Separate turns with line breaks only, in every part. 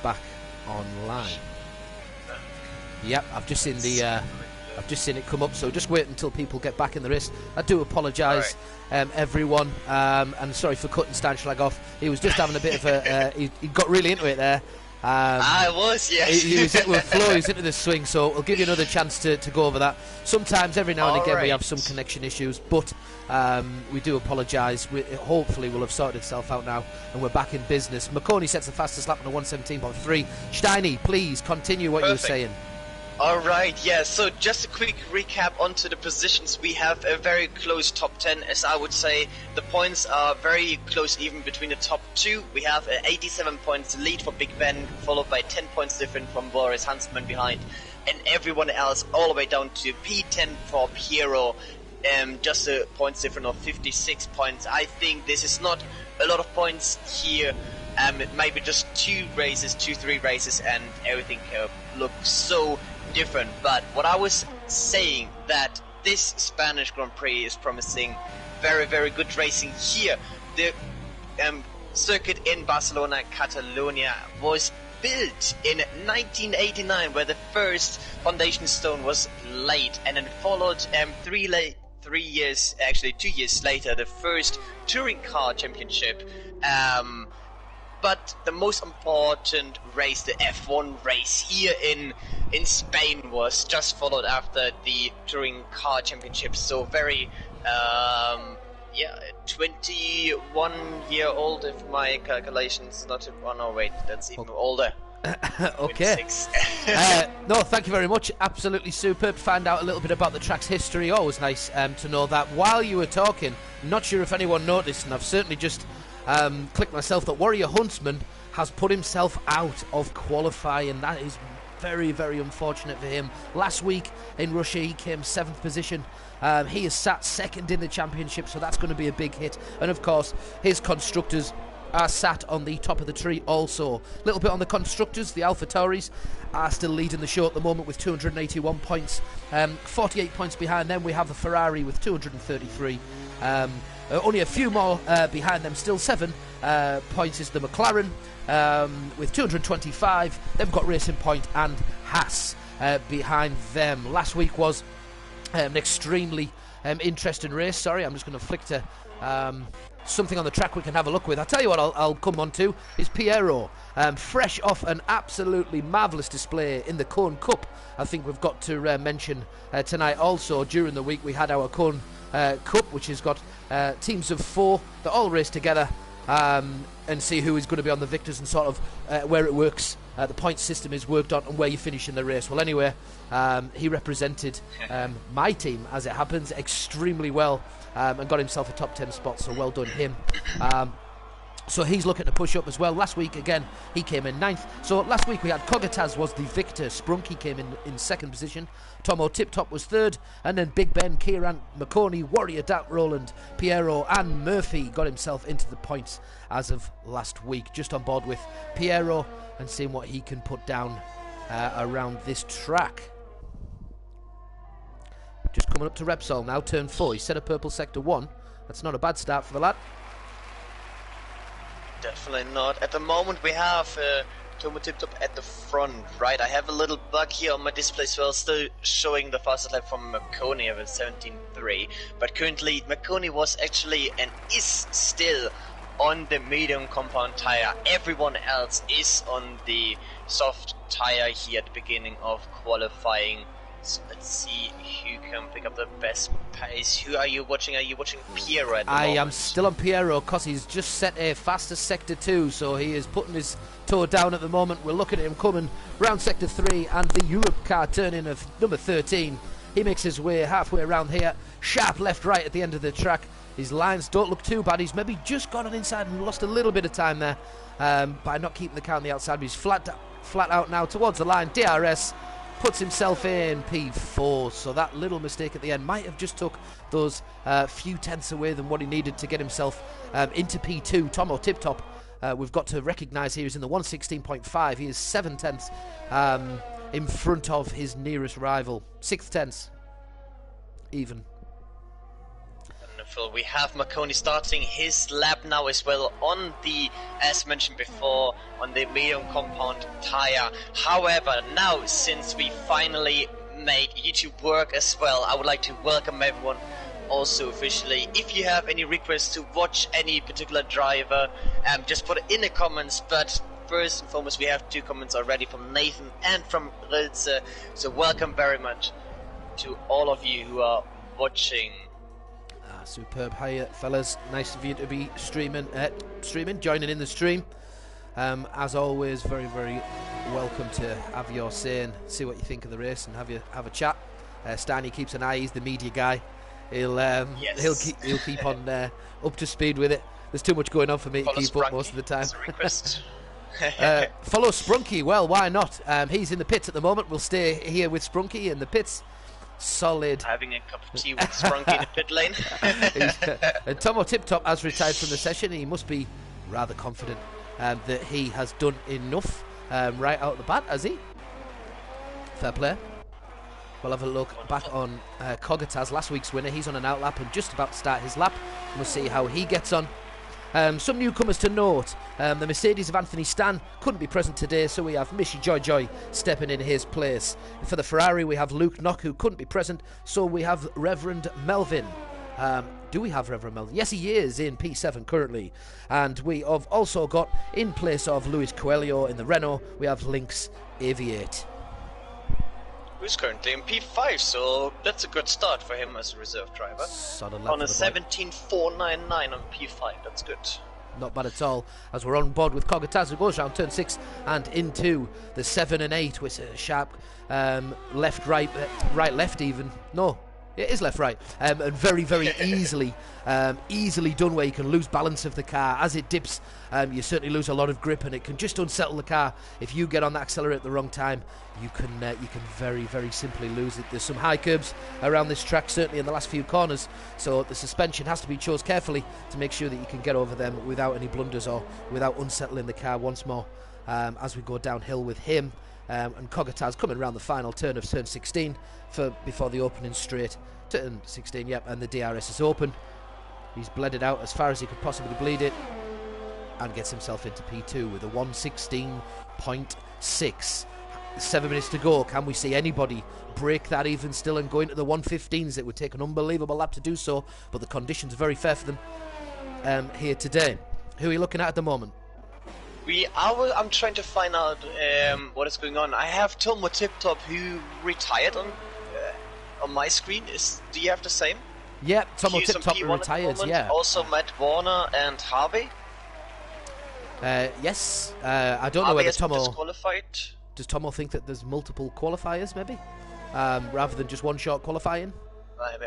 back online. Yep, I've just seen it come up, so just wait until people get back in the race. I do apologise, everyone, and sorry for cutting Stanschlag off. He was just having a bit of a... he got really into it there.
I was, yes.
He was into a flow, he was into the swing, so we'll give you another chance to go over that. Sometimes, every now and again, we have some connection issues, but we do apologise. Hopefully we'll have sorted itself out now, and we're back in business. McConey sets the fastest lap on a 1:17.3. Steiny, please continue what you were saying.
Alright, yeah, so just a quick recap onto the positions. We have a very close top 10, as I would say. The points are very close even between the top two. We have 87 points lead for Big Ben, followed by 10 points different from Boris Huntsman behind, and everyone else all the way down to P10 for Piero. Just a points difference of 56 points. I think this is not a lot of points here. Maybe just 3 races, and everything looks so different. But what I was saying, that this Spanish Grand Prix is promising very, very good racing here. The circuit in Barcelona, Catalonia, was built in 1989, where the first foundation stone was laid, and then followed 2 years later, the first touring car championship. But the most important race, the F1 race here in Spain, was just followed after the touring car championship. So very, 21-year-old, if my calculations not. Oh no, wait, that's even older.
Okay. No, thank you very much. Absolutely superb. Find out a little bit about the track's history. Always nice to know that. While you were talking, not sure if anyone noticed, and I've certainly just clicked myself, that Warrior Huntsman has put himself out of qualifying. That is very, very unfortunate for him. Last week in Russia he came 7th position. He is sat 2nd in the championship, so that's going to be a big hit. And of course his constructors are sat on the top of the tree also. A little bit on the constructors. The Alpha Tauris are still leading the show at the moment with 281 points. 48 points behind them we have the Ferrari with 233. Only a few more behind them still. 7 points is the McLaren with 225. They've got Racing Point and Haas behind them. Last week was an extremely interesting race. Sorry, I'm just going to flick to something on the track we can have a look with. I'll tell you what I'll come on to is Piero. Fresh off an absolutely marvellous display in the Cone Cup. I think we've got to mention tonight also. During the week we had our Cone Cup, which has got teams of 4 that all race together and see who is going to be on the victors, and sort of where it works. The point system is worked on, and where you finish in the race. Well, anyway, he represented my team, as it happens, extremely well, and got himself a top 10 spot, so well done him. So he's looking to push up as well. Last week, again, he came in 9th. So last week we had Kogataz was the victor. Sprunky came in 2nd position. Tomo Tip Top was 3rd. And then Big Ben, Kieran, McConey, Warrior, Dat Roland, Piero and Murphy got himself into the points as of last week. Just on board with Piero and seeing what he can put down around this track. Just coming up to Repsol now, turn 4. He set a purple sector 1. That's not a bad start for the lad.
Definitely not. At the moment we have Tomo Tip Top at the front, right? I have a little bug here on my display as well, still showing the fastest lap from McConey of 17.3. But currently McConey was actually and is still on the medium compound tire. Everyone else is on the soft tire here at the beginning of qualifying. So let's see who can pick up the best pace. Who are you watching? Are you watching Piero at the moment?
I am still on Piero because he's just set a fastest sector 2, so he is putting his toe down at the moment. We're looking at him coming round sector 3 and the Europe car turning of number 13. He makes his way halfway around here. Sharp left right at the end of the track. His lines don't look too bad. He's maybe just got on inside and lost a little bit of time there by not keeping the car on the outside. But he's flat out now towards the line. DRS puts himself in P4, so that little mistake at the end might have just took those few tenths away than what he needed to get himself into P2. Tomo Tip Top, we've got to recognise here, is in the 1:16.5. He is 7 tenths in front of his nearest rival. 6 tenths even.
And Wonderful. We have Marconi starting his lap now as well on the, as mentioned before, on the medium compound tire. However, now since we finally made YouTube work as well, I would like to welcome everyone also officially. If you have any requests to watch any particular driver, just put it in the comments. But first and foremost, we have 2 comments already from Nathan and from Rilze. So welcome very much to all of you who are watching.
Superb. Hiya, fellas. Nice of you to be streaming, joining in the stream. As always, very, very welcome to have your say and see what you think of the race and have a chat. Steiny keeps an eye. He's the media guy. He'll keep on up to speed with it. There's too much going on for me to keep up most of the time. Follow Sprunky. Well, why not? He's in the pits at the moment. We'll stay here with Sprunky in the pits. Solid.
Having a cup of tea with Sprunky in the pit lane.
And Tomo Tip Top has retired from the session. He must be rather confident that he has done enough right out the bat, has he? Fair play. We'll have a look back on Kogataz, last week's winner. He's on an outlap and just about to start his lap. We'll see how he gets on. Some newcomers to note. The Mercedes of Anthony Stan couldn't be present today, so we have Mishi Joy stepping in his place. For the Ferrari, we have Luke Knock, who couldn't be present, so we have Reverend Melvin. Do we have Reverend Melvin? Yes, he is in P7 currently. And we have also got, in place of Luis Coelho in the Renault, we have Lynx Aviate.
Who's currently in P5, so that's a good start for him as a reserve driver. On a 17.499 on P5, that's good.
Not bad at all, as we're on board with Kogataz, who goes around turn 6 and into the 7 and 8 with a sharp left, right, left even. No, it is left, right. And very, very easily done, where you can lose balance of the car. As it dips, you certainly lose a lot of grip, and it can just unsettle the car. If you get on the accelerator at the wrong time, you can very, very simply lose it. There's some high curbs around this track, certainly in the last few corners, so the suspension has to be chose carefully to make sure that you can get over them without any blunders or without unsettling the car once more. As we go downhill with him, and Kogataz coming around the final turn of turn 16 before the opening straight. Turn 16, yep, and the DRS is open. He's bled it out as far as he could possibly bleed it and gets himself into P2 with a 116.6. 7 minutes to go. Can we see anybody break that even still and go into the 115s? It would take an unbelievable lap to do so, but the conditions are very fair for them here today. Who are you looking at the moment?
I'm trying to find out what is going on. I have Tomo Tip Top, who retired on my screen. Do you have the same?
Yeah, Tomo Tip Top retired, yeah.
Also Matt Warner and Harvey?
Yes. I don't know whether Tomo...
disqualified.
Does Tomo think that there's multiple qualifiers, maybe? Rather than just one short qualifying?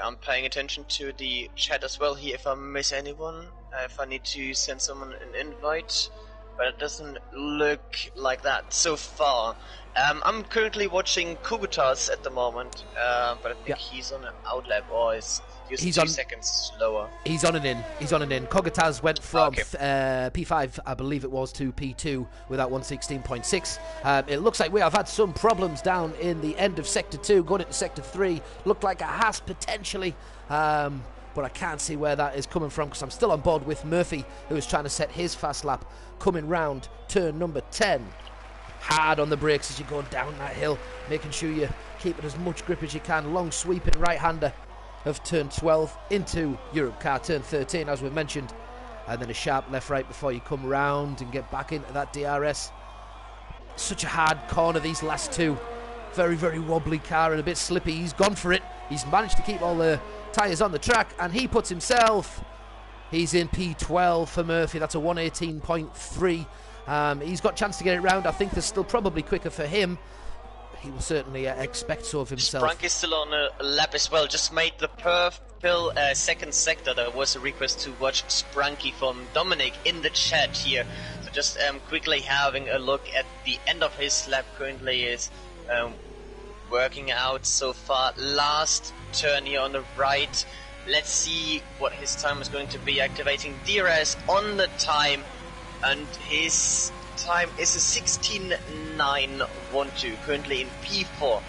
I'm paying attention to the chat as well here, if I miss anyone. If I need to send someone an invite. But it doesn't look like that so far. I'm currently watching Kubutas at the moment, but I think he's on an outlap, or he's 2 seconds slower.
He's on and in. Kogataz went from P5, I believe it was, to P2 with that 116.6. It looks like we have had some problems down in the end of Sector 2, going into Sector 3. Looked like a Haas potentially, but I can't see where that is coming from, because I'm still on board with Murphy, who is trying to set his fast lap, coming round turn number 10. Hard on the brakes as you're going down that hill, making sure you're keeping as much grip as you can. Long sweeping right-hander of turn 12 into Europe car turn 13, as we mentioned, and then a sharp left-right before you come round and get back into that DRS. Such a hard corner, these last two. Very, very wobbly car and a bit slippy. He's gone for it. He's managed to keep all the tyres on the track, and he puts himself... He's in P12 for Murphy. That's a 118.3. He's got a chance to get it round. I think there's still probably quicker for him. He will certainly expect so of himself.
Sprunk is still on a lap as well. Just made the purple second sector. There was a request to watch Sprunky from Dominic in the chat here. So just quickly having a look at the end of his lap. Currently is working out so far. Last turn here on the right. Let's see what his time is going to be. Activating DRS on the time, and his time is a 16.912, currently in P4.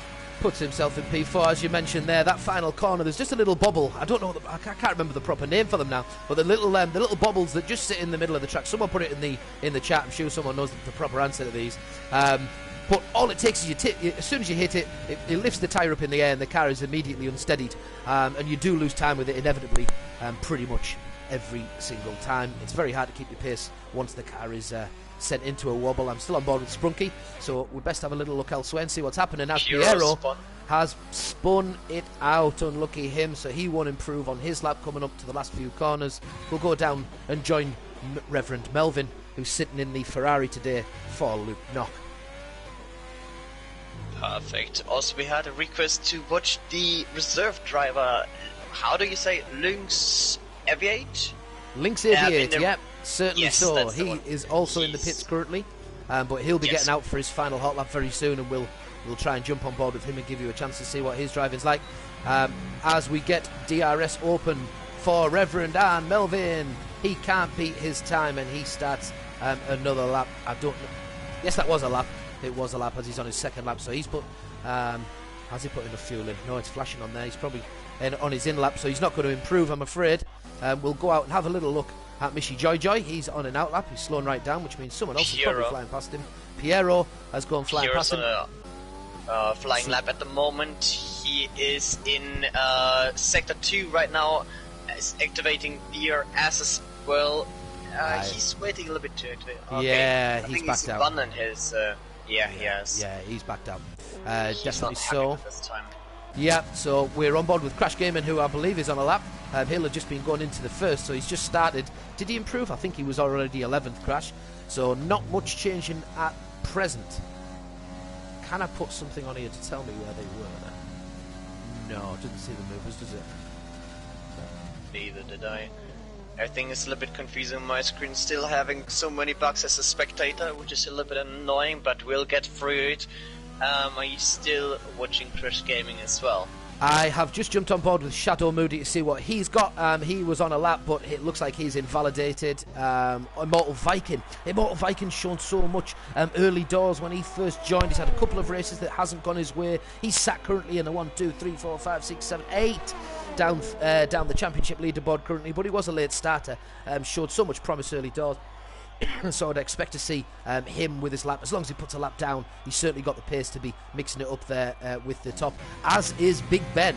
puts himself in P4, as you mentioned there. That final corner, there's just a little bobble. I don't know, I can't remember the proper name for them now, but the little bobbles that just sit in the middle of the track. Someone put it in the chat. I'm sure someone knows the proper answer to these. But all it takes is as soon as you hit it, it lifts the tyre up in the air and the car is immediately unsteadied, and you do lose time with it inevitably, pretty much every single time. It's very hard to keep your pace once the car is sent into a wobble. I'm still on board with Sprunky, so we best have a little look elsewhere and see what's happening. As Piero has spun it out, unlucky him, so he won't improve on his lap coming up to the last few corners. We'll go down and join Reverend Melvin, who's sitting in the Ferrari today for Luke Knock.
Perfect. Also, we had a request to watch the reserve driver. How do you say, Lynx Aviate?
Lynx Aviate, yep, certainly.
Yes,
so. He is also in the pits currently, but he'll be getting out for his final hot lap very soon, and we'll try and jump on board with him and give you a chance to see what his driving's like. As we get DRS open for Reverend and Melvin, he can't beat his time, and he starts another lap. I don't know. Yes, that was a lap. It was a lap, as he's on his second lap, so he's put has he put enough fuel in? No, it's flashing on there. He's probably on his in lap, so he's not going to improve, I'm afraid. We'll go out and have a little look at Mishi Joy. He's on an out lap. He's slowing right down, which means someone else is probably flying past him. Piero has gone flying past him.
On a flying lap at the moment. He is in sector 2 right now. Is activating DRS as well. He's waiting a little bit to activate. Okay.
Yeah, he's backed out.
Abandoned his. Yeah, he has.
Yeah, he's backed out. Definitely so. Yeah, so we're on board with Crash Gaming, who I believe is on a lap. He'll have just been going into the first, so he's just started. Did he improve? I think he was already 11th, Crash. So not much changing at present. Can I put something on here to tell me where they were? No, didn't see the movers, does it?
Neither did I. Everything is a little bit confusing on my screen, still having so many bugs as a spectator, which is a little bit annoying, but we'll get through it. Are you still watching Crash Gaming as well?
I have just jumped on board with Shadow Moody to see what he's got. He was on a lap, but it looks like he's invalidated. Immortal Viking's shown so much early doors when he first joined. He's had a couple of races that hasn't gone his way. He's sat currently in the 1, 2, 3, 4, 5, 6, 7, 8 down the championship leaderboard currently, but he was a late starter. Showed so much promise early doors. So I'd expect to see him with his lap. As long as he puts a lap down, he's certainly got the pace to be mixing it up there with the top, as is Big Ben.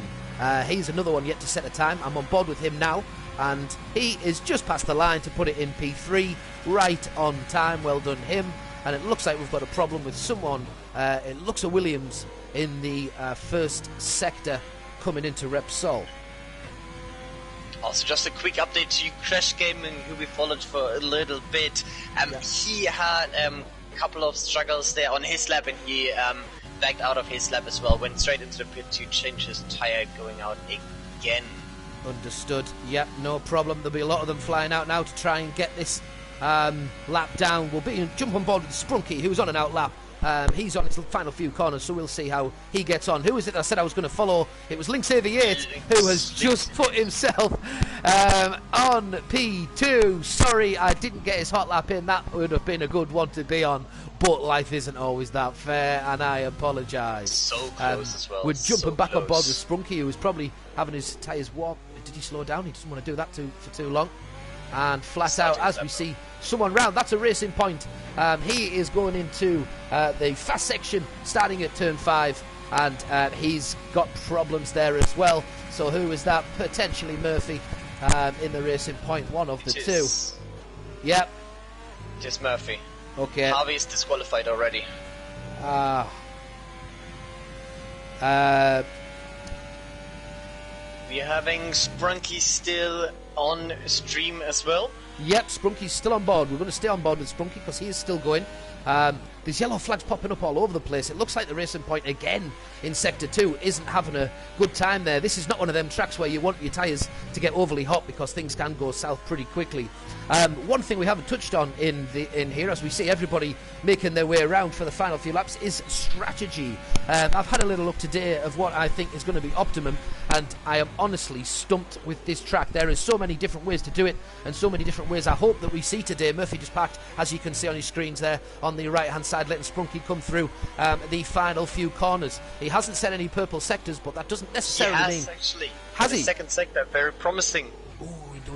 He's another one yet to set a time. I'm on board with him now, and he is just past the line to put it in P3, right on time. Well done him. And it looks like we've got a problem with someone. It looks a Williams in the first sector coming into Repsol.
Also, just a quick update to Crash Gaming, who we followed for a little bit. He had a couple of struggles there on his lap, and he backed out of his lap as well. Went straight into the pit to change his tyre, going out again.
Understood. Yep, no problem. There'll be a lot of them flying out now to try and get this lap down. We'll jump on board with Sprunky, who's on an out lap. He's on his final few corners, so we'll see how he gets on. Who is it I said I was going to follow? It was Lynx Aviate, who has just put himself on P2. Sorry, I didn't get his hot lap in. That would have been a good one to be on, but life isn't always that fair, and I apologise.
So close as well.
We're jumping back on board with Sprunky, who was probably having his tyres warm. Did he slow down? He doesn't want to do that for too long. And flat out, as we see someone round. That's a Racing Point. He is going into the fast section, starting at turn 5, and he's got problems there as well. So who is that? Potentially Murphy in the Racing Point, one of the two. Yep.
It is Murphy.
Okay.
Harvey is disqualified already. We're having Sprunky still on stream as well.
Yep, Sprunky's still on board. We're going to stay on board with Sprunky because he is still going. There's yellow flags popping up all over the place. It looks like the Racing Point again in Sector 2 isn't having a good time there. This is not one of them tracks where you want your tyres to get overly hot because things can go south pretty quickly. One thing we haven't touched on in here, as we see everybody making their way around for the final few laps, is strategy. I've had a little look today of what I think is going to be optimum, and I am honestly stumped with this track. There are so many different ways to do it and so many different different ways. I hope that we see today. Murphy just parked, as you can see on your screens there, on the right-hand side, letting Sprunky come through the final few corners. He hasn't said any purple sectors, but that doesn't necessarily mean...
Actually.
Has he?
Second sector, very promising.
Ooh,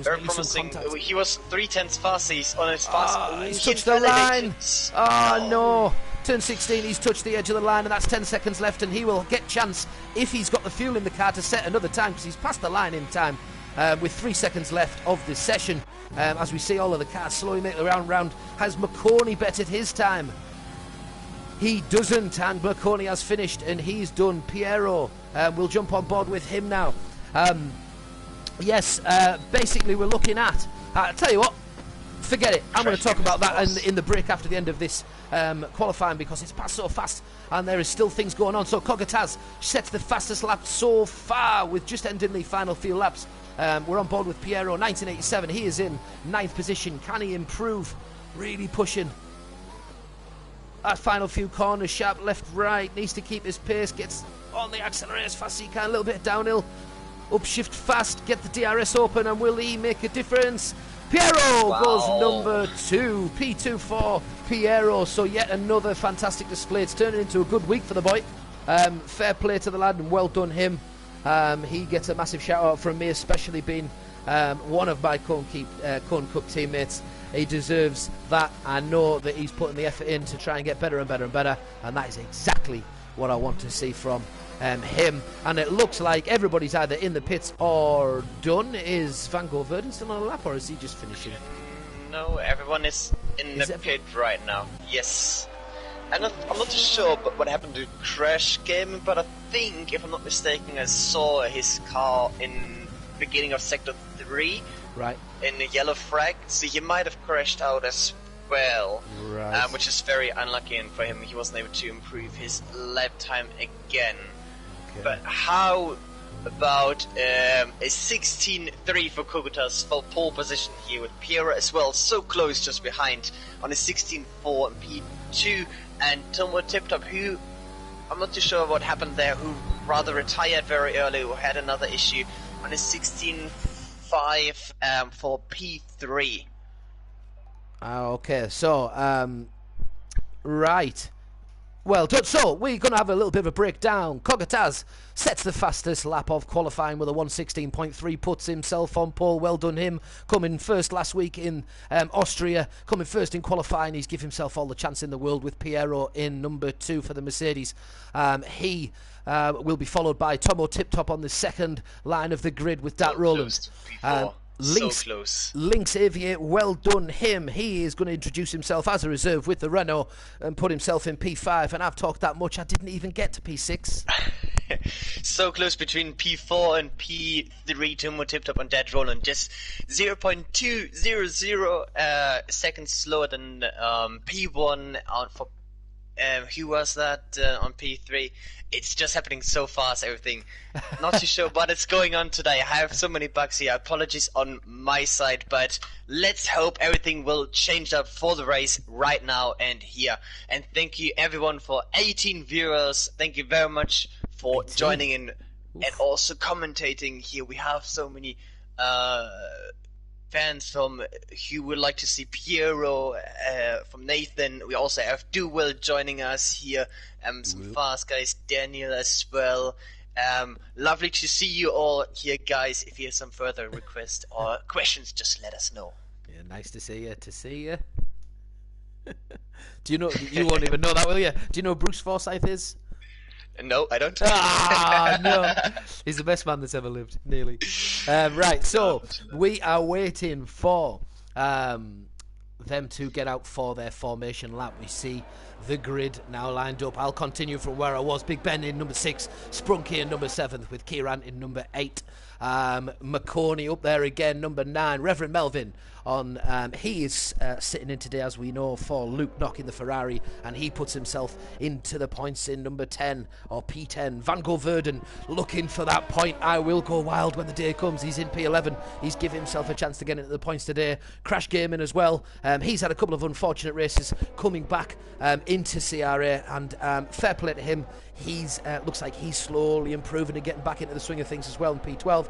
very promising. He was 3/10 fast. He's on his fast.
He's touched the line. Oh, no. Turn 16, he's touched the edge of the line, and that's 10 seconds left, and he will get chance, if he's got the fuel in the car, to set another time, because he's passed the line in time with 3 seconds left of this session. As we see all of the cars slowly make the round. Has McConey bettered his time? He doesn't, and McConey has finished, and he's done. Piero, we'll jump on board with him now. Basically we're looking at... I'll tell you what, forget it. I'm going to talk about that in the break after the end of this qualifying, because it's passed so fast and there is still things going on. So Kogataz sets the fastest lap so far with just ending the final few laps. We're on board with Piero, 1987. He is in 9th position. Can he improve? Really pushing. That final few corners, sharp left, right, needs to keep his pace, gets on the accelerator as fast as he can, a little bit downhill. Upshift fast, get the DRS open, and will he make a difference? Piero goes number 2, P24 Piero. So yet another fantastic display. It's turning into a good week for the boy. Fair play to the lad, and well done him. He gets a massive shout out from me, especially being one of my Cone Cup teammates. He deserves that. I know that he's putting the effort in to try and get better and better and better, and that is exactly what I want to see from him. And it looks like everybody's either in the pits or done. Is Van Gogh Verden still on a lap, or is he just finishing?
No, everyone is in the pit right now. Yes. I'm not too sure what happened to Crash Game, but I think, if I'm not mistaken, I saw his car in beginning of Sector 3.
Right.
In the yellow flag, so he might have crashed out as well.
Right.
Which is very unlucky, and for him, he wasn't able to improve his lap time again. Okay. But how about a 16.3 for Kogutas for pole position here with Piero as well, so close just behind on a 16.4 and P2, and Tomo Tiptop, who I'm not too sure what happened there, who rather retired very early, who had another issue on a 16.5 for P3.
Okay, so right. Well done. So we're going to have a little bit of a breakdown. Kogataz sets the fastest lap of qualifying with a 1:16.3, puts himself on pole. Well done him. Coming first last week in Austria, coming first in qualifying. He's given himself all the chance in the world with Piero in number 2 for the Mercedes. He will be followed by Tomo Tiptop on the second line of the grid with Dat Roland. Links,
so close.
Links Aviator, well done him. He is going to introduce himself as a reserve with the Renault and put himself in P5. And I've talked that much, I didn't even get to P6.
So close between P4 and P3, Tomo Tiptop and Dead Roland. Just 0.200 seconds slower than P1 for who was that on P3? It's just happening so fast, everything. Not too sure what is going on today. I have so many bugs here. Apologies on my side, but let's hope everything will change up for the race right now and here. And thank you everyone for 18 viewers. Thank you very much for 18. Joining in. Oof. And also commentating here. We have so many fans from who would like to see Piero, from Nathan. We also have Duwell joining us here, some fast guys, Daniel as well. Lovely to see you all here, guys. If you have some further requests or questions, just let us know.
Yeah, nice to see you. Do you know, you won't even know that, will you? Do you know who Bruce Forsyth is?
No, I don't.
No. He's the best man that's ever lived, nearly. Right, so we are waiting for them to get out for their formation lap. We see the grid now lined up. I'll continue from where I was. Big Ben in number 6, Sprunky in number 7, with Kieran in number 8. McConey up there again, number 9. Reverend Melvin on he is sitting in today, as we know, for Luke Knock in the Ferrari, and he puts himself into the points in number 10 or P10. Van Gogh Verden looking for that point. I will go wild when the day comes. He's in P11. He's given himself a chance to get into the points today. Crash Gaming as well. He's had a couple of unfortunate races coming back into CRA, and fair play to him. He's looks like he's slowly improving and getting back into the swing of things as well in P12.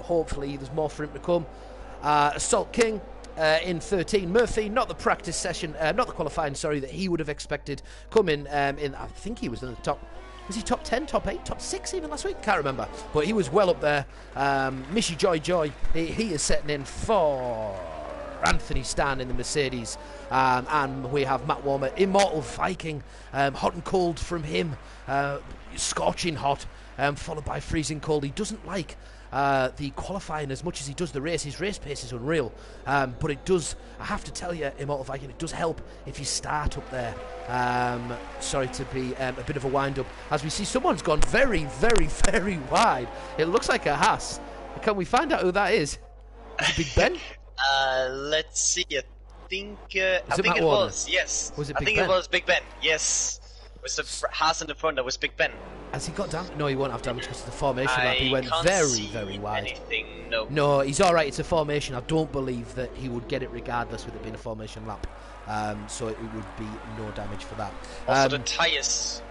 Hopefully there's more for him to come. Assault King in 13. Murphy, not the practice session, not the qualifying, sorry, that he would have expected. Coming in, I think he was in the top. Was he top 10, top 8, top 6 even last week? Can't remember. But he was well up there. Mishi Joy, he is setting in for Anthony Stan in the Mercedes. And we have Matt Warmer, Immortal Viking, hot and cold from him. Scorching hot, followed by freezing cold. He doesn't like the qualifying as much as he does the race. His race pace is unreal, but it does, I have to tell you, Immortal Viking, it does help if you start up there. Sorry to be a bit of a wind-up, as we see someone's gone very, very, very wide. It looks like a Haas. Can we find out who that is? Is it Big Ben?
Let's see. I think it
Warner?
was, yes.
Was it
I
Big
think
Ben?
it was Big Ben, yes. With the Haas in the front, that was Big Ben.
Has he got damage? No, he won't have damage because of the formation lap. He went
can't
very,
see
very wide.
Anything, no.
No, he's all right. It's a formation. I don't believe that he would get it regardless with it being a formation lap. So it would be no damage for that.
Also, the tyres.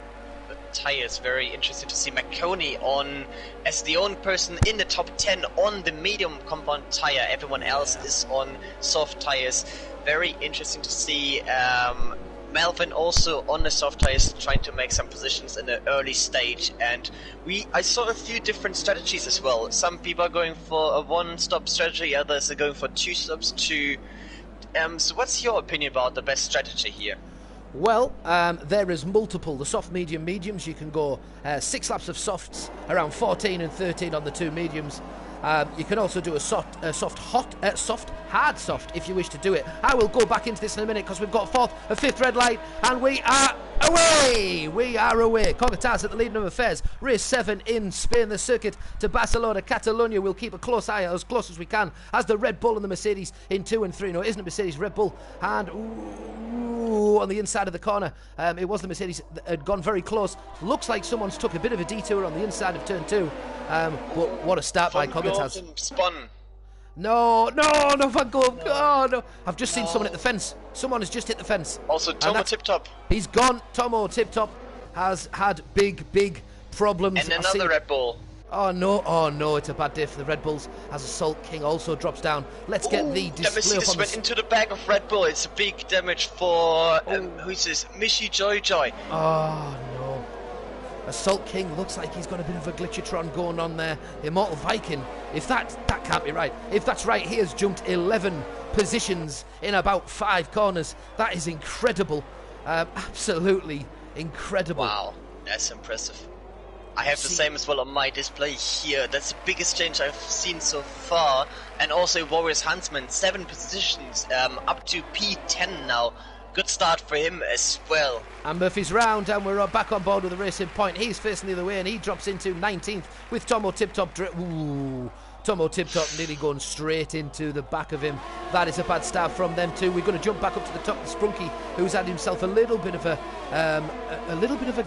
The tyres, very interesting to see McConey on as the only person in the top 10 on the medium compound tyre. Everyone else is on soft tyres. Very interesting to see. Melvin also on the soft tyres, trying to make some positions in the early stage, and I saw a few different strategies as well. Some people are going for a one-stop strategy, others are going for two stops. So what's your opinion about the best strategy here?
Well, there is multiple. The soft, medium, mediums. You can go 6 laps of softs, around 14 and 13 on the 2 mediums. You can also do a soft, hard soft if you wish to do it. I will go back into this in a minute because we've got a 5th red light, and we are away! We are away. Cogatas at the leading of affairs. Race 7 in Spain, the circuit to Barcelona, Catalonia. We'll keep a close eye, as close as we can, as the Red Bull and the Mercedes in 2 and 3. No, it isn't a Mercedes, Red Bull. And on the inside of the corner, it was the Mercedes that had gone very close. Looks like someone's took a bit of a detour on the inside of turn 2. But what a start by Cogatas.
Spun.
No, Van Gogh. Oh, no. I've just seen someone hit the fence. Someone has just hit the fence.
Also, Tomo Tip Top.
He's gone. Tomo Tip Top has had big problems.
And another Red Bull.
Oh no, it's a bad day for the Red Bulls, as Assault King also drops down. Let's get the display up on
went into the back of Red Bull. It's a big damage for, who's this? Mishi Joy.
Oh no. Assault King looks like he's got a bit of a glitchatron going on there. Immortal Viking, if that can't be right. If that's right, he has jumped 11 positions in about 5 corners. That is incredible. Absolutely incredible.
Wow, that's impressive. I have the same as well on my display here. That's the biggest change I've seen so far. And also Warriors Huntsman, 7 positions, up to P10 now. Good start for him as well.
And Murphy's round, and we're back on board with the Racing Point. He's facing the other way, and he drops into 19th with Tomo Tip Top. Tomo Tip Top nearly going straight into the back of him. That is a bad start from them too. We're going to jump back up to the top of Sprunky, who's had himself a little bit of a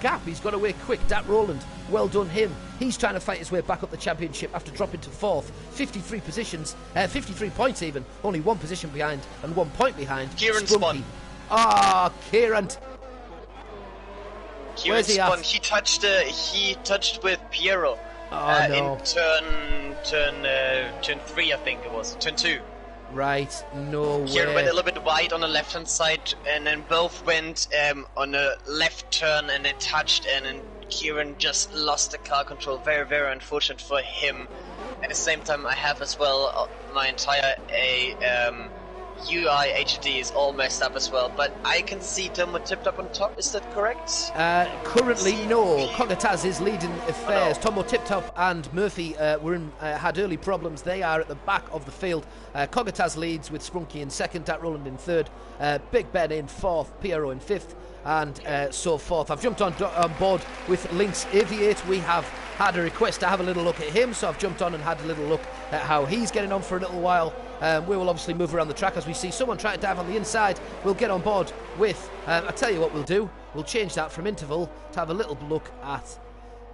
gap. He's got away quick. Dat Roland, well done him. He's trying to fight his way back up the championship after dropping to 4th. 53 positions, 53 points even. Only 1 position behind and 1 point behind.
Kieran spun.
Kieran. Where's he at?
He touched with Piero.
No.
In turn 3, I think it was. Turn 2.
Right, no way.
Kieran went a little bit wide on the left-hand side, and then both went on a left turn, and then touched, and then Kieran just lost the car control. Very, very unfortunate for him. At the same time, I have as well my entire UI HD is all messed up as well, but I can see Tomo tipped up on top. Is that correct?
Currently, no. Cogatas is leading affairs.
Oh, no.
Tomo Tiptop and Murphy had early problems. They are at the back of the field. Cogatas leads with Sprunky in 2nd, Dat Roland in 3rd, Big Ben in 4th, Piero in 5th, and so forth. I've jumped on board with Lynx Aviate. We have had a request to have a little look at him, so I've jumped on and had a little look at how he's getting on for a little while. We will obviously move around the track as we see someone try to dive on the inside. We'll get on board with, I'll tell you what we'll do. We'll change that from interval to have a little look at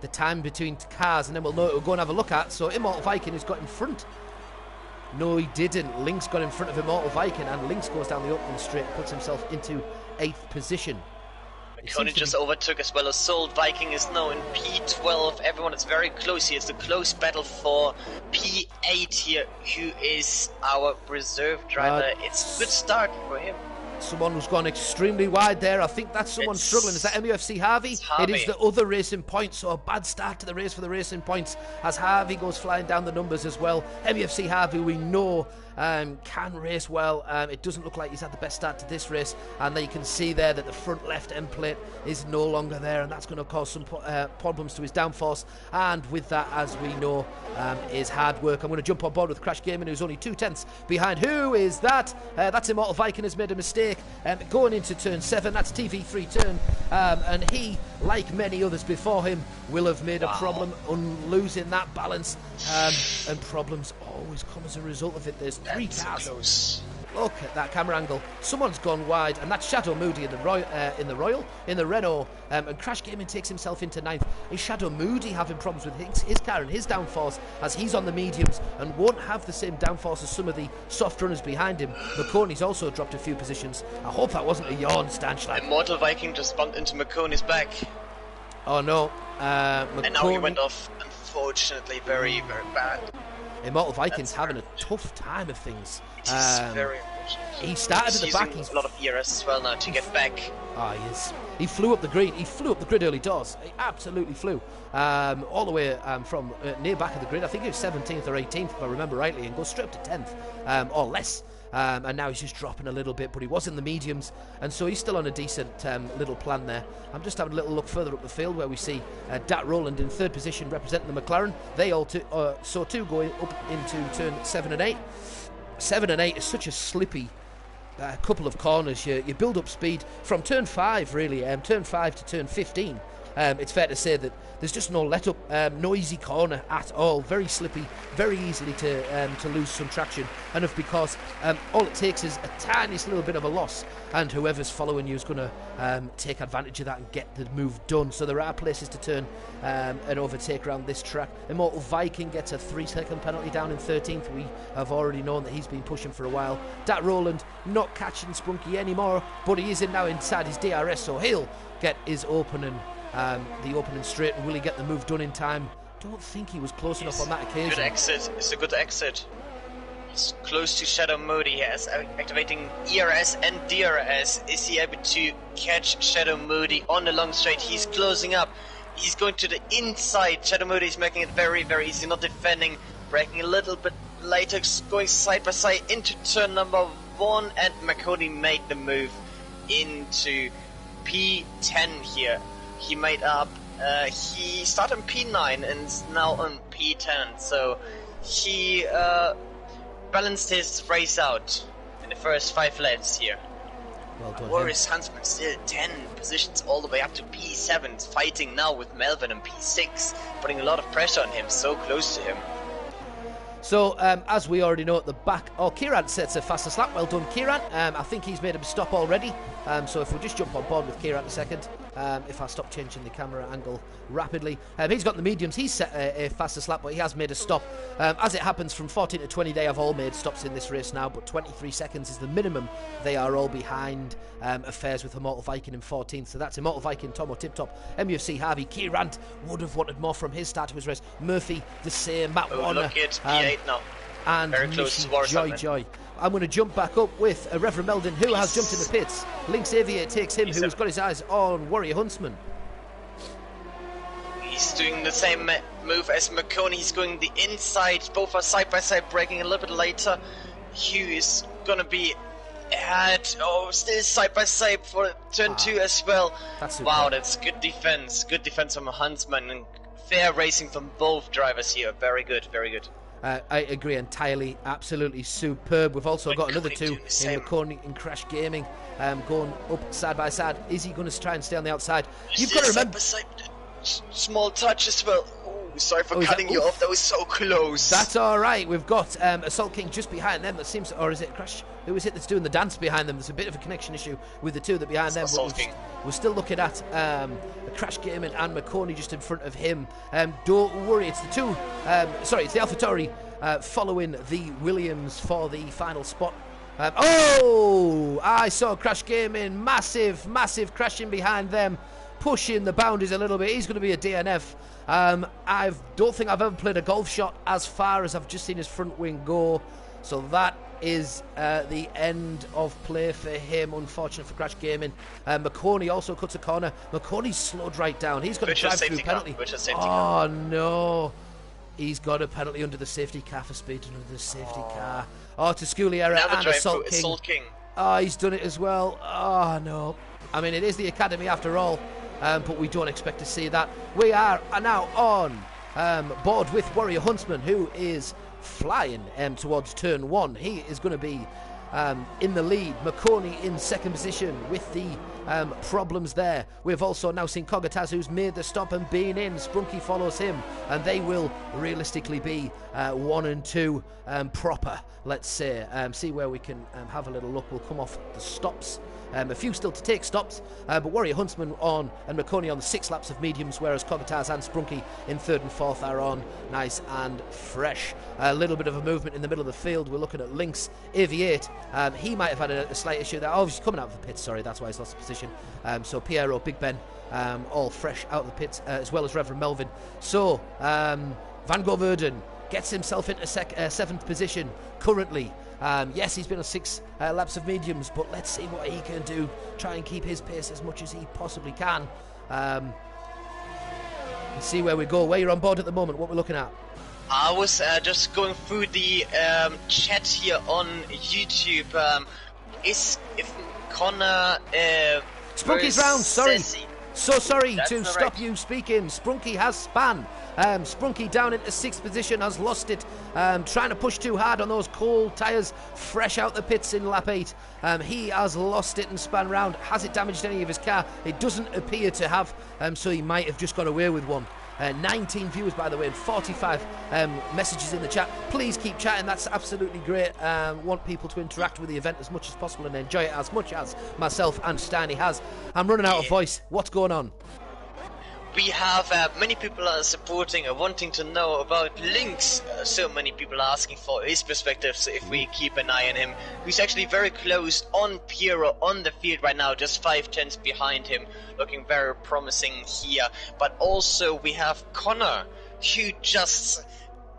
the time between cars, and then we'll know what we'll go and have a look at. So Immortal Viking has got in front. No, he didn't. Lynx got in front of Immortal Viking, and Lynx goes down the opening straight, puts himself into 8th position.
Kona just overtook as well as Sold. Viking is now in P12. Everyone is very close here. It's a close battle for P8 here, who is our reserve driver. It's a good start for him.
Someone who's gone extremely wide there. I think that's someone struggling. Is that MUFC Harvey? It is the other Racing Point. So a bad start to the race for the Racing Points as Harvey goes flying down the numbers as well. MUFC Harvey, we know, can race well. It doesn't look like he's had the best start to this race, and you can see there that the front left end plate is no longer there, and that's going to cause some problems to his downforce. And with that, as we know, is hard work. I'm going to jump on board with Crash Gaming, who's only 2/10 behind. Who is that? That's Immortal Viking has made a mistake going into turn 7. That's TV3 turn, and he, like many others before him, will have made a problem on losing that balance, and problems always come as a result of it. There's 3 cars.
Close.
Look at that camera angle. Someone's gone wide, and that's Shadow Moody in the Renault, and Crash Gaming takes himself into 9th. Is Shadow Moody having problems with his car and his downforce as he's on the mediums and won't have the same downforce as some of the soft runners behind him? McConey's also dropped a few positions. I hope that wasn't a yawn, Stanchline.
Immortal Viking just bumped into McConey's back.
Oh no.
And now he went off, unfortunately, very, very bad.
Immortal Viking's having a tough time of things.
It is very unfortunate.
He started at the back.
He's a lot of ERS as well now to get back.
He is. He flew up the grid. He flew up the grid early doors. He absolutely flew. All the way from near back of the grid. I think he was 17th or 18th, if I remember rightly, and goes straight up to 10th or less. And now he's just dropping a little bit, but he was in the mediums, and so he's still on a decent little plan there. I'm just having a little look further up the field where we see Dat Roland in 3rd position representing the McLaren. They all so too going up into turn 7 and 8. 7 and 8 is such a slippy couple of corners. You build up speed from turn 5 really, turn 5 to turn 15. It's fair to say that there's just no let up, no easy corner at all. Very slippy, very easily to lose some traction, and if because all it takes is a tiniest little bit of a loss, and whoever's following you is going to take advantage of that and get the move done. So there are places to turn and overtake around this track. Immortal Viking gets a 3-second penalty down in 13th. We have already known that he's been pushing for a while. Dat Roland not catching Spunky anymore, but he is now inside his DRS, so he'll get his opening. The opening straight, and will he get the move done in time? Don't think he was close enough on that occasion.
Good exit. It's a good exit. He's close to Shadow Moody. He is activating ERS and DRS. Is he able to catch Shadow Moody on the long straight? He's closing up. He's going to the inside. Shadow Moody is making it very, very easy. Not defending. Braking a little bit later. Going side by side into turn number 1. And McConey made the move into P10 here. He made up, he started on P9 and is now on P10, so he balanced his race out in the first 5 laps here.
Well done.
Whereas Huntsman still 10 positions all the way up to P7, fighting now with Melvin on P6, putting a lot of pressure on him, so close to him.
So, as we already know at the back, Kieran sets a faster slap. Well done, Kieran. I think he's made him stop already. So if we just jump on board with Kieran a second, if I stop changing the camera angle rapidly. He's got the mediums. He's set a faster slap, but he has made a stop. As it happens, from 14 to 20, they have all made stops in this race now, but 23 seconds is the minimum. They are all behind affairs with Immortal Viking in 14th. So that's Immortal Viking, Tomo Tip Top, MUFC Harvey. Kieran would have wanted more from his start to his race. Murphy, the same. Matt Warner.
Look at P8 now.
And
very close to
Joy. I'm going to jump back up with Reverend Meldon, who has jumped in the pits. Lynx Aviator takes him, who's got his eyes on Warrior Huntsman.
He's doing the same move as McConey. He's going the inside. Both are side by side, braking a little bit later. Hugh is going to be ahead. Still side by side for turn 2 as well. Wow, that's good defense. Good defense from Huntsman, and fair racing from both drivers here. Very good, very good.
I agree entirely. Absolutely superb. We've also got another 2 in McConey and Crash Gaming going up side by side. Is he going to try and stay on the outside? You've got to remember.
Small touch as well. Sorry for cutting you off. That was so close.
That's all right. We've got Assault King just behind them. That seems, or is it Crash? Who is it that's doing the dance behind them? There's a bit of a connection issue with the 2 that behind them.
Assault King.
We're still looking at Crash Gaming and McConey just in front of him. Don't worry, it's the 2. It's the AlphaTauri following the Williams for the final spot. Oh, I saw Crash Gaming, massive crashing behind them, pushing the boundaries a little bit. He's going to be a DNF. I don't think I've ever played a golf shot as far as I've just seen his front wing go. So that is the end of play for him. Unfortunate for Crash Gaming. McConey also cuts a corner. McConey's slowed right down. He's got a drive-through penalty. Oh no. He's got a penalty under the safety car for speeding under the safety car. Oh, to Schoolie error and Assault King. Oh, he's done it as well. Oh no. I mean, it is the academy after all, but we don't expect to see that. We are now on board with Warrior Huntsman, who is flying towards turn 1. He is going to be in the lead. McConey in second position with the problems there. We've also now seen Kogataz, who's made the stop and been in. Sprunky follows him, and they will realistically be 1 and 2 proper, let's say. See where we can have a little look. We'll come off the stops. A few still to take stops, but Warrior Huntsman on and McConey on the 6 laps of mediums, whereas Kogataz and Sprunky in 3rd and 4th are on nice and fresh. A little bit of a movement in the middle of the field. We're looking at Lynx Aviate. He might have had a slight issue there. Oh, he's coming out of the pits, sorry, that's why he's lost the position. So Piero, Big Ben, all fresh out of the pits, as well as Reverend Melvin. So Van Goverden gets himself into 7th position currently. Yes, he's been on 6 laps of mediums, but let's see what he can do. Try and keep his pace as much as he possibly can. Let's see where we go. Where you're on board at the moment, what we're looking at.
I was just going through the chat here on YouTube. If Connor...
Sprunky's round, sorry.
Sassy.
So sorry
That's
to stop you speaking. Sprunky has span. Sprunky down into 6th position, has lost it. Trying to push too hard on those cold tyres, fresh out the pits in lap 8. He has lost it and span round. Has it damaged any of his car? It doesn't appear to have, so he might have just got away with one. 19 viewers, by the way, and 45 messages in the chat. Please keep chatting, that's absolutely great. Want people to interact with the event as much as possible and enjoy it as much as myself and Steiny has. I'm running out of voice. What's going on?
We have many people are supporting or wanting to know about Lynx. So many people are asking for his perspective, so if we keep an eye on him. He's actually very close on Piero on the field right now, just 5/10 behind him, looking very promising here. But also we have Connor, who just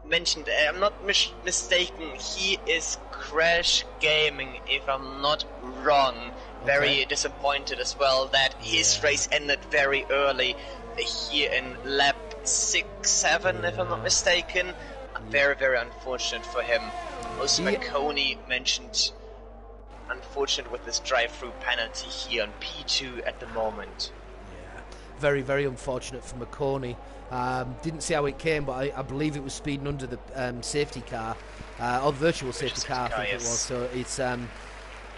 mentioned, I'm not mistaken, he is Crash Gaming, if I'm not wrong. Very disappointed as well that his race ended very early here in lap 6-7, if I'm not mistaken. Very, very unfortunate for him. Also, McConey mentioned unfortunate with this drive-through penalty here on P2 at the moment.
Yeah, very, very unfortunate for McConey. Didn't see how it came, but I believe it was speeding under the safety car, or virtual safety car, I think it was. So it's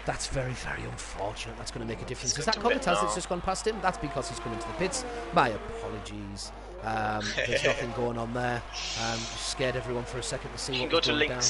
that's very, very unfortunate. That's going to make a difference. Is that Kogataz that's just gone past him? That's because he's come into the pits. My apologies. There's nothing going on there. Just scared everyone for a second to see what was going down.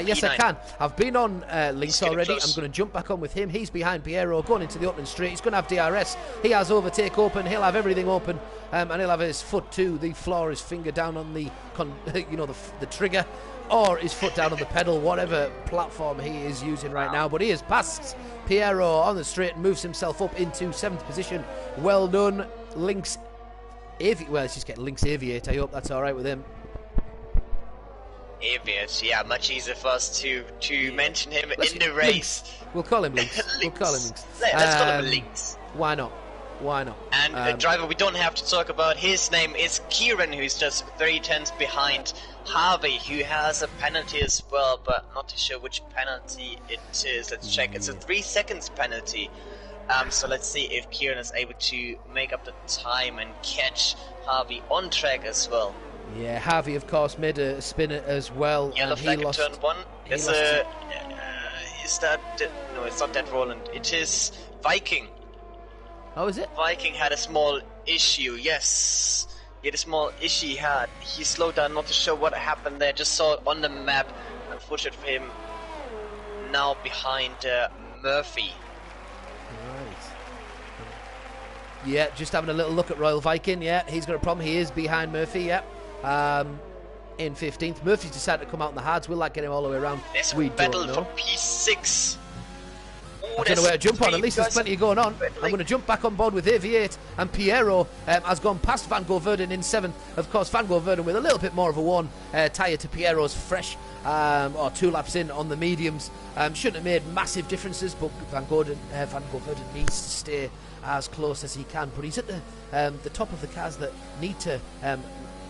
Yes, I can. I've been on Lynx already. I'm going to jump back on with him. He's behind Piero, going into the opening straight. He's going to have DRS. He has overtake open. He'll have everything open, and he'll have his foot to the floor, his finger down on the, the trigger, or his foot down on the pedal, whatever platform he is using right now. But he has passed Piero on the straight and moves himself up into 7th position. Well done, Lynx. Well, let's just get Lynx Aviate. I hope that's all right with him.
Aviate, yeah, much easier for us to mention him in the race.
Lynx. We'll call him Lynx. We'll call him Lynx.
Let's call him Lynx.
Why not? Why not?
And a driver we don't have to talk about, his name is Kieran, who's just 3/10 behind Harvey, who has a penalty as well, but not too sure which penalty it is. Let's check. It's a 3 seconds penalty. So let's see if Kieran is able to make up the time and catch Harvey on track as well.
Yeah, Harvey, of course, made a spin as well.
Yellow flag in turn 1. Is that... No, it's not that Roland. It is Viking.
Oh, is it?
Viking had a small issue, yes. He had a small issue he slowed down, not to show what happened there, just saw it on the map. Unfortunate for him, now behind Murphy.
Right. Yeah, just having a little look at Royal Viking, yeah, he's got a problem, he is behind Murphy, yeah. in 15th. Murphy's decided to come out on the hards. Will that get him all the way around?
There's
We
a battle
don't know.
for P6.
I don't know where to jump on. At least there's plenty going on. I'm going to jump back on board with Aviate, and Piero has gone past Van Gogh Verden in 7th. Of course, Van Gogh Verden with a little bit more of a worn tyre to Piero's fresh, or 2 laps in on the mediums. Shouldn't have made massive differences, but Van Gogh Verden needs to stay as close as he can. But he's at the top of the cars that need to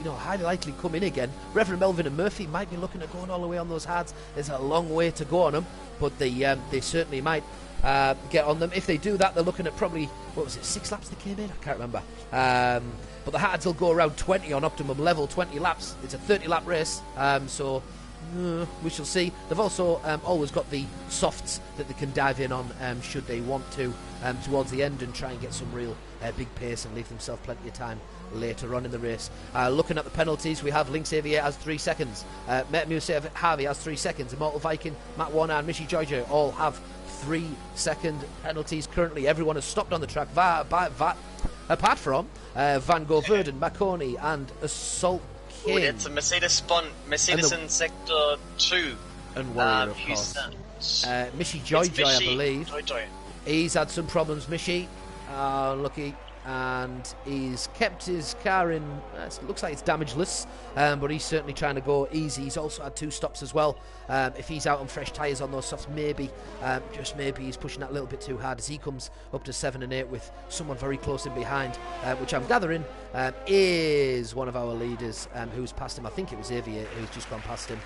highly likely come in again. Reverend Melvin and Murphy might be looking at going all the way on those hards. There's a long way to go on them, but they certainly might get on them. If they do that, they're looking at probably, 6 laps they came in? I can't remember. But the hards will go around 20 on optimum level, 20 laps. It's a 30-lap race, so we shall see. They've also always got the softs that they can dive in on should they want to towards the end and try and get some real big pace and leave themselves plenty of time later on in the race. Looking at the penalties, we have Lynx Aviator has 3 seconds, Muse Harvey has 3 seconds, Immortal Viking, Matt Warner and Mishi Jojo all have 3-second penalties. Currently everyone has stopped on the track apart from Van Gogh Verden, Marconi and Assault King.
Oh, that's a Mercedes spawn, Mercedes in sector 2.
And Warrior, of course. Mishi Joy, I believe.
Joy.
He's had some problems, Mishi. Lucky. And he's kept his car in, it looks like it's damageless, but he's certainly trying to go easy. He's also had 2 stops as well. If he's out on fresh tyres on those softs, maybe, just maybe, he's pushing that a little bit too hard as he comes up to 7 and 8 with someone very close in behind, which I'm gathering is one of our leaders who's passed him. I think it was Aviator who's just gone past him.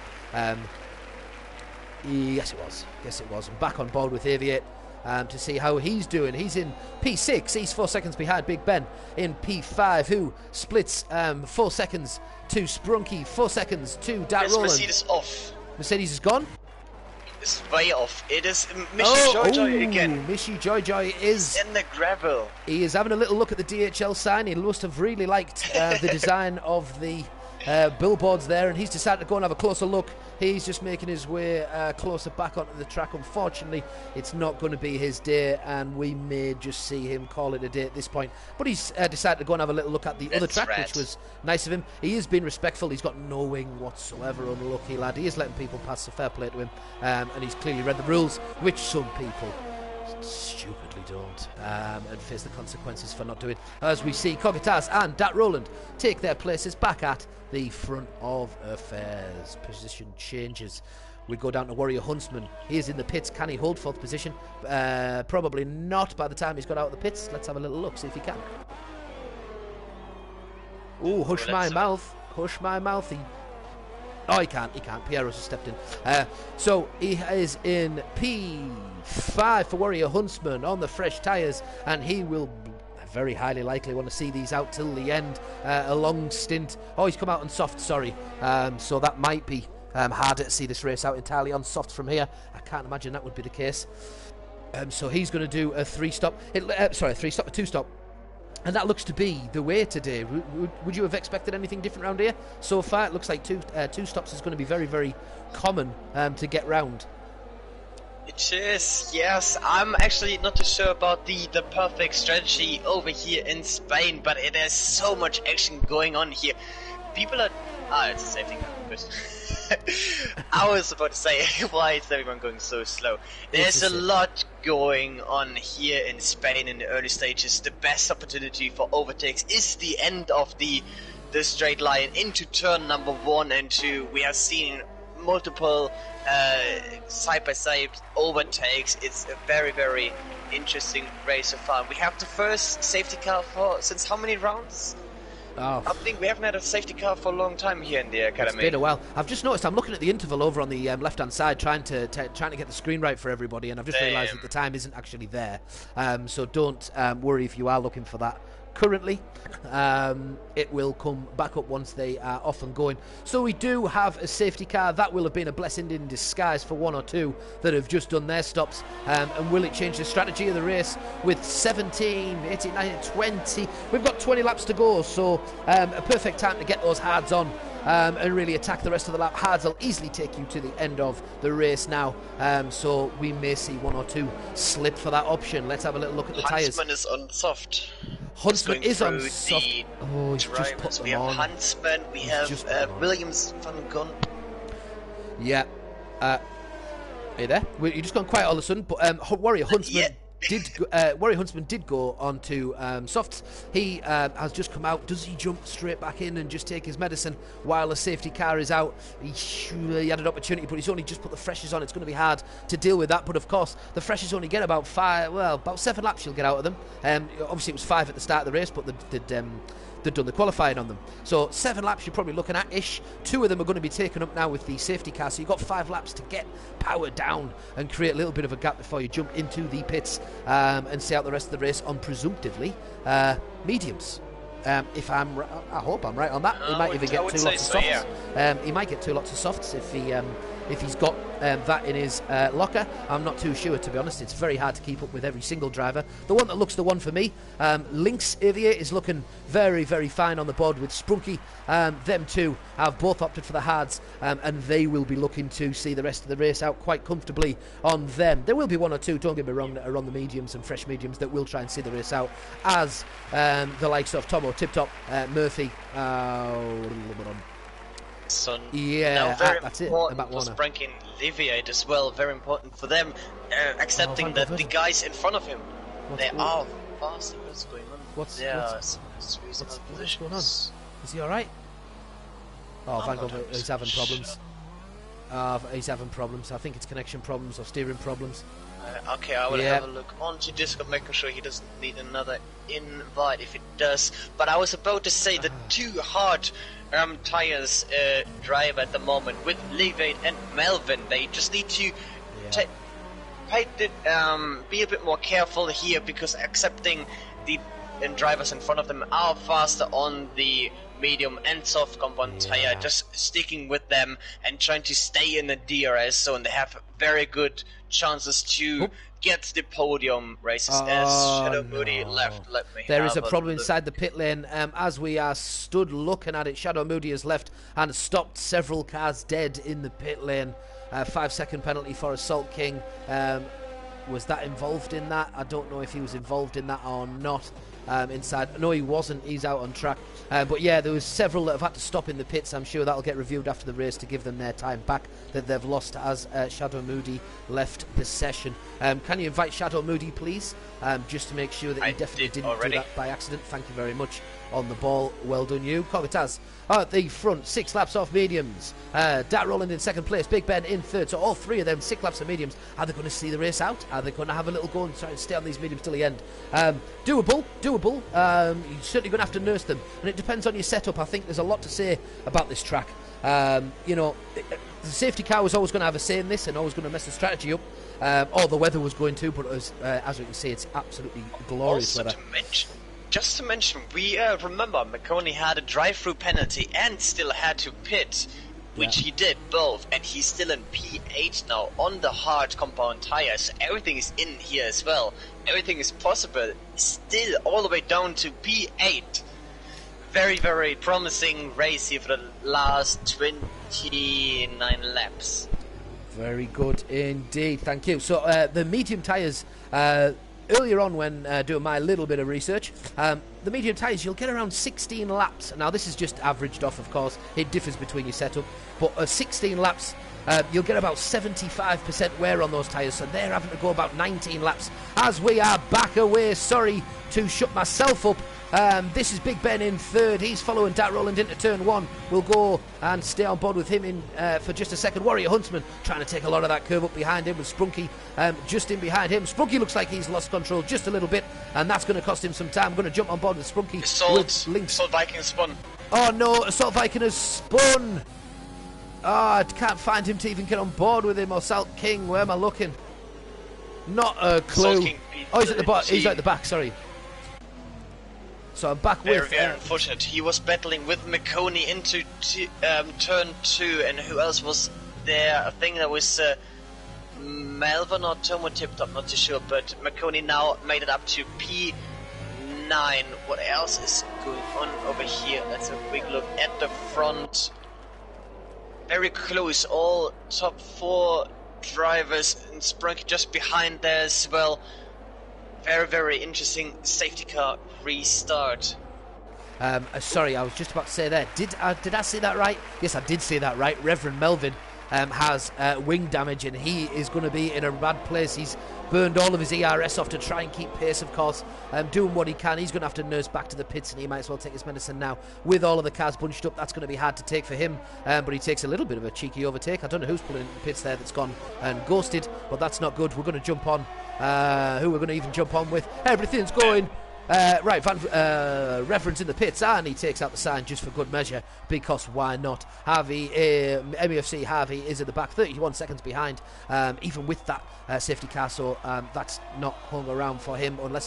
Yes, it was. I'm back on board with Aviator. To see how he's doing. He's in P6, he's 4 seconds behind Big Ben in P5, who splits 4 seconds to Sprunky, 4 seconds to Dat Roland.
Mercedes off.
Mercedes is gone?
It's way off. It is Mishi Joy again.
Mishi Joy is
in the gravel.
He is having a little look at the DHL sign. He must have really liked the design of the billboards there, and he's decided to go and have a closer look. He's just making his way closer back onto the track. Unfortunately, it's not going to be his day, and we may just see him call it a day at this point. But he's decided to go and have a little look at the other track, which was nice of him. He has been respectful. He's got no wing whatsoever. Unlucky lad. He is letting people pass, so fair play to him. And he's clearly read the rules, which some people stupidly don't, and face the consequences for not doing. As we see Kogatas and Dat Roland take their places back at the front of affairs. Position changes. We go down to Warrior Huntsman. He is in the pits. Can he hold 4th position? Probably not by the time he's got out of the pits. Let's have a little look, see if he can. Oh, hush my mouth. Hush my mouth. He can't. Piero's stepped in. So he is in P5 for Warrior Huntsman on the fresh tyres, and he will very highly likely want to see these out till the end. A long stint. Oh, he's come out on soft, sorry. So that might be harder to see this race out entirely on soft from here. I can't imagine that would be the case. So he's going to do a 3-stop. A 2-stop. And that looks to be the way today. Would you have expected anything different around here? So far, it looks like two stops is going to be very, very common to get round.
It is, yes. I'm actually not too sure about the perfect strategy over here in Spain, but it has so much action going on here. People are... it's a safety car. Good. I was about to say, why is everyone going so slow? There's a lot going on here in Spain in the early stages. The best opportunity for overtakes is the end of the straight line into turn number 1 and 2. We have seen multiple side-by-side overtakes. It's a very, very interesting race so far. We have the first safety car since how many rounds?
Oh.
I think we haven't had a safety car for a long time here in the academy.
It's been a while. I've just noticed I'm looking at the interval over on the left-hand side, trying to get the screen right for everybody, and I've just realised that the time isn't actually there. So don't worry if you are looking for that. Currently, it will come back up once they are off and going. So we do have a safety car. That will have been a blessing in disguise for 1 or 2 that have just done their stops. And will it change the strategy of the race with 17, 18, 19, 20? We've got 20 laps to go, so a perfect time to get those hards on and really attack the rest of the lap. Hards will easily take you to the end of the race now. So we may see 1 or 2 slip for that option. Let's have a little look at the tyres.
Huntsman is on soft.
Huntsman is on soft. Oh, he's just put them
we have
on.
Huntsman, we have Williams van Gun.
Yeah. Are you there? You've just gone quiet all of a sudden, but Warrior Huntsman did go on to softs. He has just come out. Does he jump straight back in and just take his medicine while the safety car is out? He had an opportunity, but he's only just put the freshers on. It's going to be hard to deal with that, but of course the freshers only get about 7 laps you'll get out of them. Obviously it was 5 at the start of the race, but they'd done the qualifying on them. So 7 laps you're probably looking at-ish. 2 of them are going to be taken up now with the safety car, so you've got 5 laps to get power down and create a little bit of a gap before you jump into the pits and see out the rest of the race on presumptively mediums. I hope I'm right on that. He might even get 2 lots of softs. Yeah. He might get 2 lots of softs if he's got that in his locker. I'm not too sure, to be honest. It's very hard to keep up with every single driver. The one that looks the one for me, Lynx Aviator, is looking very, very fine on the board with Sprunky. Them two have both opted for the hards, and they will be looking to see the rest of the race out quite comfortably on them. There will be 1 or 2, don't get me wrong, that are on the mediums and fresh mediums that will try and see the race out, as the likes of Tomo, Tip Top, Murphy,
Son.
Yeah, that's it.
Important for Sprunky and Liviate as well. Very important for them, accepting that the guys in front of him, they are fast. What's going on?
What's going on? Is he all right? Oh, Van Gogh, he's having problems. He's having problems. I think it's connection problems or steering problems.
Okay, I will have a look onto Discord, making sure he doesn't need another invite if it does. But I was about to say the 2 hard tires drive at the moment with Levate and Melvin. They just need to be a bit more careful here, because accepting the drivers in front of them are faster on the medium and soft compound tire, just sticking with them and trying to stay in the DRS zone. They have very good chances to get the podium races as Shadow Moody left.
There is a problem inside the pit lane. As we are stood looking at it, Shadow Moody has left and stopped several cars dead in the pit lane. 5-second penalty for Assault King. Was that involved in that? I don't know if he was involved in that or not. Inside, no, he wasn't. He's out on track. But yeah, there was several that have had to stop in the pits. I'm sure that'll get reviewed after the race to give them their time back that they've lost as Shadow Moody left the session. Can you invite Shadow Moody, please? Just to make sure that he definitely didn't do that by accident. Thank you very much. On the ball, well done you. Kogataz at the front, 6 laps off mediums. Dat Roland in second place, Big Ben in third. So all 3 of them 6 laps of mediums. Are they going to see the race out? Are they going to have a little go and try and stay on these mediums till the end? Doable. You're certainly going to have to nurse them, and it depends on your setup. I think there's a lot to say about this track. The safety car was always going to have a say in this and always going to mess the strategy up. Or the weather was going to, but as we can see, it's absolutely glorious weather.
Just to mention, we remember McConey had a drive-through penalty and still had to pit, which he did both, and he's still in P8 now on the hard compound tires. Everything is in here as well. Everything is possible. Still all the way down to P8. Very, very promising race here for the last 29 laps.
Very good indeed, thank you. So the medium tyres, earlier on when doing my little bit of research, the medium tyres, you'll get around 16 laps. Now this is just averaged off, of course. It differs between your setup. But 16 laps, you'll get about 75% wear on those tyres. So they're having to go about 19 laps. As we are back away, sorry to shut myself up. This is Big Ben in third. He's following Dat Roland into turn 1. We'll go and stay on board with him in for just a second. Warrior Huntsman trying to take a lot of that curve up behind him with Sprunky just in behind him. Sprunky looks like he's lost control just a little bit, and that's going to cost him some time. I'm going to jump on board with Sprunky.
Assault Viking has spun.
Oh no, Assault Viking has spun. I can't find him to even get on board with him. Assault King, where am I looking? Not a clue. He's at the back. He's at the back, sorry. So I'm back with...
Very unfortunate. He was battling with McConey into turn 2, and who else was there? I think that was Melvin or Tomo Tip Top, not too sure, but McConey now made it up to P9. What else is going on over here? Let's have a quick look at the front. Very close, all top 4 drivers, and Sprunk just behind there as well. Very, very interesting safety car restart.
Sorry, I was just about to say there. Did I say that right? Yes, I did say that right. Reverend Melvin has wing damage, and he is going to be in a bad place. He's burned all of his ERS off to try and keep pace, of course, doing what he can. He's going to have to nurse back to the pits, and he might as well take his medicine now. With all of the cars bunched up, that's going to be hard to take for him, but he takes a little bit of a cheeky overtake. I don't know who's pulling into the pits there that's gone and ghosted, but that's not good. We're going to jump on. Who we're going to even jump on with? Everything's going. Right, Reverend's in the pits, and he takes out the sign just for good measure, because why not? Harvey, MEFC Harvey is at the back, 31 seconds behind, even with that safety car, so that's not hung around for him unless he's